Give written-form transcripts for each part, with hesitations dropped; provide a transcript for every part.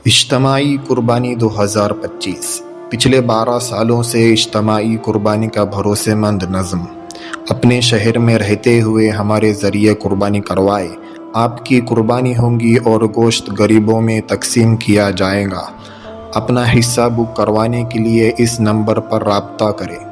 اجتماعی قربانی 2025 پچھلے 12 سالوں سے اجتماعی قربانی کا بھروسے مند نظم اپنے شہر میں رہتے ہوئے ہمارے ذریعے قربانی کروائے۔ آپ کی قربانی ہوں گی اور گوشت غریبوں میں تقسیم کیا جائے گا۔ اپنا حصہ بک کروانے کے لیے اس نمبر پر رابطہ کریں۔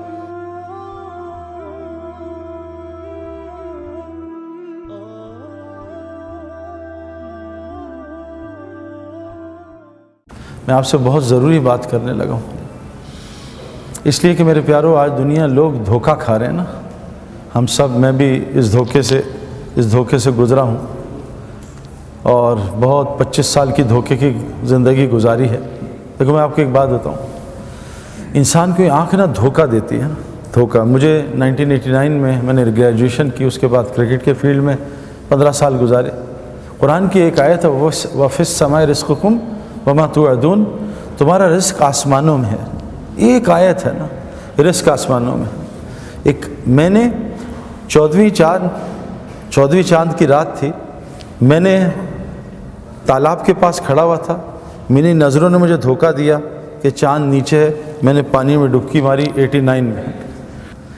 میں آپ سے بہت ضروری بات کرنے لگا ہوں، اس لیے کہ میرے پیارو آج دنیا لوگ دھوکہ کھا رہے ہیں نا۔ ہم سب، میں بھی اس دھوکے سے گزرا ہوں اور بہت 25 سال کی دھوکے کی زندگی گزاری ہے۔ دیکھو میں آپ کو ایک بات بتاؤں، انسان کو آنکھ نا دھوکہ دیتی ہے نا، دھوکہ۔ مجھے 1989 میں نے گریجویشن کی، اس کے بعد کرکٹ کے فیلڈ میں 15 سال گزارے۔ قرآن کی ایک آیت ہے، وَفِي السَّمَاءِ رِزْقُكُمْ وَمَا تُوعَدُونَ، تمہارا رزق آسمانوں میں ہے۔ ایک آیت ہے نا، رزق آسمانوں میں۔ ایک میں نے 14ویں چاند کی رات تھی، میں نے تالاب کے پاس کھڑا ہوا تھا، میری نظروں نے مجھے دھوکہ دیا کہ چاند نیچے ہے۔ میں نے پانی میں ڈبکی ماری 89 میں۔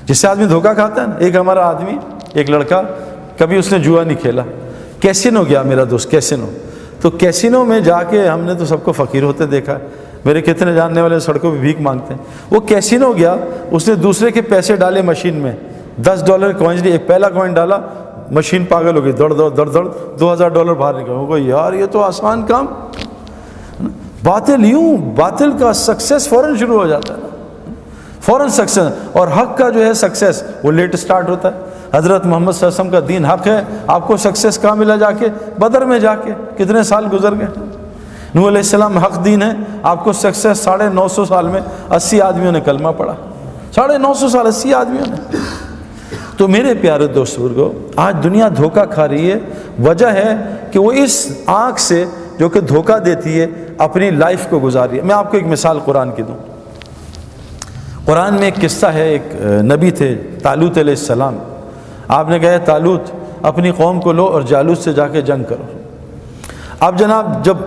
جس سے آدمی دھوکہ کھاتا ہے نا، ایک ہمارا آدمی، ایک لڑکا، کبھی اس نے جوا نہیں کھیلا، کیسینو گیا میرا دوست، کیسینو۔ تو کیسینو میں جا کے ہم نے تو سب کو فقیر ہوتے دیکھا ہے، میرے کتنے جاننے والے سڑکوں پہ بھیک مانگتے ہیں۔ وہ کیسینو گیا، اس نے دوسرے کے پیسے ڈالے مشین میں، $10 کوائنز لیے، ایک پہلا کوائن ڈالا، مشین پاگل ہو گئی، دڑ $2000 باہر نکلا۔ وہ یار یہ تو آسان کام۔ باطل کا سکسیس فوراً شروع ہو جاتا ہے، فوراً سکسیس، اور حق کا جو ہے سکسیس وہ لیٹ سٹارٹ ہوتا ہے۔ حضرت محمد صلی اللہ علیہ وسلم کا دین حق ہے، آپ کو سکسیس کہاں ملا؟ جا کے بدر میں جا کے کتنے سال گزر گئے۔ نوح علیہ السلام حق دین ہے، آپ کو سکسیس 950 سال میں 80 آدمیوں نے کلمہ پڑھا، 950 سال 80 آدمیوں نے۔ تو میرے پیارے دوست بزرگو، آج دنیا دھوکہ کھا رہی ہے، وجہ ہے کہ وہ اس آنکھ سے جو کہ دھوکہ دیتی ہے اپنی لائف کو گزار رہی ہے۔ میں آپ کو ایک مثال قرآن کی دوں۔ قرآن میں ایک قصہ ہے، ایک نبی تھے طالوت علیہ السلام۔ آپ نے کہا طالوت اپنی قوم کو لو اور جالوت سے جا کے جنگ کرو۔ اب جناب جب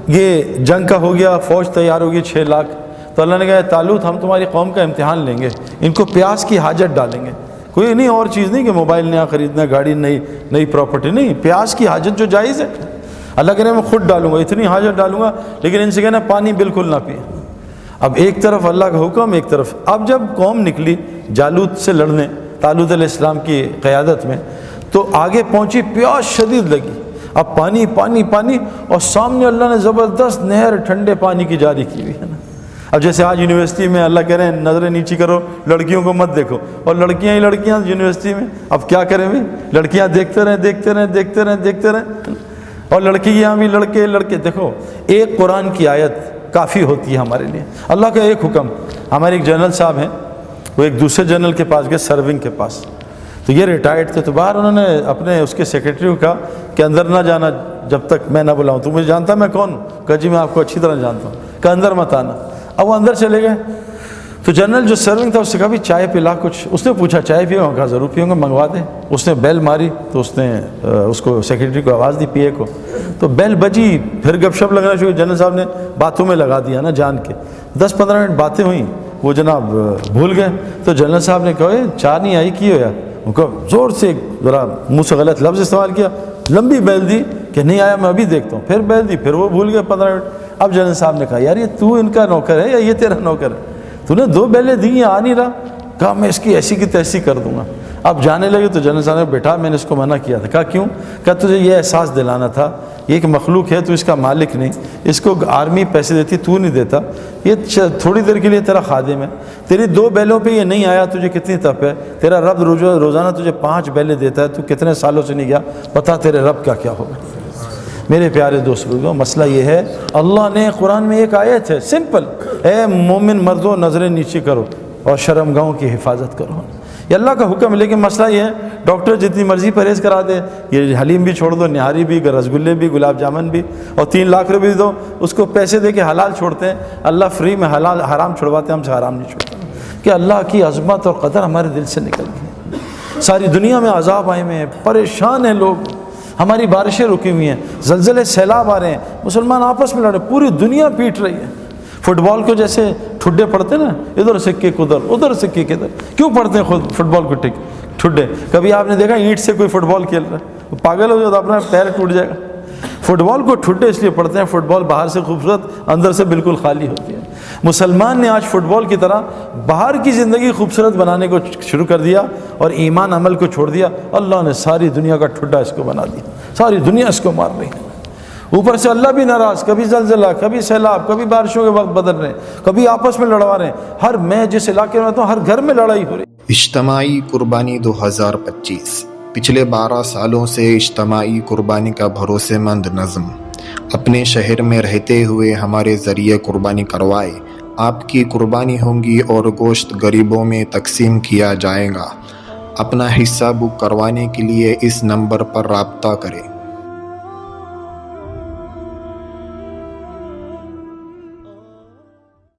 یہ جنگ کا ہو گیا، فوج تیار ہوگی 6 لاکھ، تو اللہ نے کہا طالوت ہم تمہاری قوم کا امتحان لیں گے، ان کو پیاس کی حاجت ڈالیں گے۔ کوئی نہیں اور چیز نہیں کہ موبائل نیا خریدنا، گاڑی نئی پراپرٹی نہیں، پیاس کی حاجت جو جائز ہے۔ اللہ کہہ رہے ہیں میں خود ڈالوں گا، اتنی حاجت ڈالوں گا، لیکن ان سے کہنا پانی بالکل نہ پیے۔ اب ایک طرف اللہ کا حکم، ایک طرف۔ اب جب قوم نکلی جالوت سے لڑنے طالوت علیہ السلام کی قیادت میں، تو آگے پہنچی، پیاس شدید لگی، اب پانی پانی پانی، اور سامنے اللہ نے زبردست نہر ٹھنڈے پانی کی جاری کی ہوئی ہے نا۔ اب جیسے آج یونیورسٹی میں اللہ کہہ رہے ہیں نظریں نیچی کرو، لڑکیوں کو مت دیکھو، اور لڑکیاں ہی لڑکیاں یونیورسٹی میں، اب کیا کریں بھائی؟ لڑکیاں دیکھتے رہیں، اور لڑکیاں بھی لڑکے۔ دیکھو ایک قرآن کی آیت کافی ہوتی ہے ہمارے لیے، اللہ کا ایک حکم۔ ہمارے ایک جنرل صاحب ہیں، وہ ایک دوسرے جنرل کے پاس گئے، سرونگ کے پاس، تو یہ ریٹائرڈ تھے، تو باہر انہوں نے اپنے اس کے سیکرٹری کو کہا کہ اندر نہ جانا جب تک میں نہ بلاؤں۔ تو مجھے جانتا میں کون ہوں؟ کہا جی میں آپ کو اچھی طرح جانتا ہوں۔ کہ اندر مت آنا۔ اب وہ اندر چلے گئے، تو جنرل جو سرونگ تھا اس سے کہا بھی چائے پلا کچھ۔ اس نے پوچھا چائے پیو؟ کہا ضرور پیوں گا، منگوا دیں۔ اس نے بیل ماری، تو اس نے اس کو سیکرٹری کو آواز دی، پی اے کو، تو بیل بجی، پھر گپ شپ لگنا شروع۔ جنرل صاحب نے باتوں میں لگا دیا نا جان کے، 10-15 منٹ باتیں ہوئیں، وہ جناب بھول گئے۔ تو جنرل صاحب نے کہا چائے نہیں آئی کی ہو یار؟ وہ کہا زور سے ذرا منہ سے غلط لفظ استعمال کیا، لمبی بیل دی کہ نہیں آیا میں ابھی دیکھتا ہوں، پھر بیل دی، پھر وہ بھول گئے 15 منٹ۔ اب جنرل صاحب نے کہا یار یہ تو ان کا نوکر ہے یا یہ تیرا نوکر ہے؟ تو نے 2 بیلیں دی ہیں، آ نہیں رہا۔ کہا میں اس کی ایسی کی تیسی کر دوں گا۔ اب جانے لگے تو جنرل صاحب نے بیٹا میں نے اس کو منع کیا تھا۔ کہا کیوں؟ کہا تجھے یہ احساس دلانا تھا یہ ایک مخلوق ہے، تو اس کا مالک نہیں، اس کو آرمی پیسے دیتی، تو نہیں دیتا، یہ تھوڑی دیر کے لیے تیرا خادم ہے، تیری 2 بیلوں پہ یہ نہیں آیا، تجھے کتنی تپ ہے؟ تیرا رب روزانہ تجھے 5 بیلیں دیتا ہے، تو کتنے سالوں سے نہیں گیا، پتا تیرے رب کا کیا ہوگا۔ میرے پیارے دوست بزرگوں، مسئلہ یہ ہے، اللہ نے قرآن میں ایک آیت ہے سمپل، اے مومن مردوں نظریں نیچی کرو اور شرمگاہوں کی حفاظت کرو، یہ اللہ کا حکم ہے۔ لیکن مسئلہ یہ ہے ڈاکٹر جتنی مرضی پرہیز کرا دے، یہ حلیم بھی چھوڑ دو، نہاری بھی، رسگلے بھی، گلاب جامن بھی، اور 3 لاکھ روپے بھی دو، اس کو پیسے دے کے حلال چھوڑتے ہیں۔ اللہ فری میں حلال حرام چھڑواتے ہیں، ہم سے حرام نہیں چھوڑتے، کہ اللہ کی عظمت اور قدر ہمارے دل سے نکل گئی۔ ساری دنیا میں عذاب آئے ہوئے ہیں، پریشان ہیں لوگ، ہماری بارشیں رکی ہوئی ہیں، زلزلے سیلاب آ رہے ہیں، مسلمان آپس میں لڑے، پوری دنیا پیٹ رہی ہے۔ فٹ بال کو جیسے ٹھڈے پڑتے نا، ادھر سے کک ادھر، ادھر سے کک ادھر، کیوں پڑتے ہیں خود فٹ بال کو ٹھڈے؟ کبھی آپ نے دیکھا اینٹ سے کوئی فٹ بال کھیل رہا ہے؟ وہ پاگل ہو جائے تو اپنا پیر ٹوٹ جائے گا۔ فٹ بال کو ٹھڈے اس لیے پڑتے ہیں، فٹ بال باہر سے خوبصورت، اندر سے بالکل خالی ہوتی ہے۔ مسلمان نے آج فٹ بال کی طرح باہر کی زندگی خوبصورت بنانے کو شروع کر دیا اور ایمان عمل کو چھوڑ دیا، اللہ نے ساری دنیا کا ٹھڈا اس کو بنا دیا، ساری دنیا اس کو مار رہی ہے۔ اوپر سے اللہ بھی ناراض، کبھی زلزلہ، کبھی سیلاب، کبھی بارشوں کے وقت بدل رہے ہیں، کبھی آپس میں لڑوا رہے ہیں۔ میں جس علاقے میں رہتا ہوں، ہر گھر میں لڑائی ہو رہی ہے۔ اجتماعی قربانی 2025 پچھلے 12 سالوں سے اجتماعی قربانی کا بھروسے مند نظم اپنے شہر میں رہتے ہوئے ہمارے ذریعے قربانی کروائے آپ کی قربانی ہوں گی اور گوشت غریبوں میں تقسیم کیا جائے گا۔ اپنا حصہ بک کروانے کے لیے اس نمبر پر رابطہ کریں۔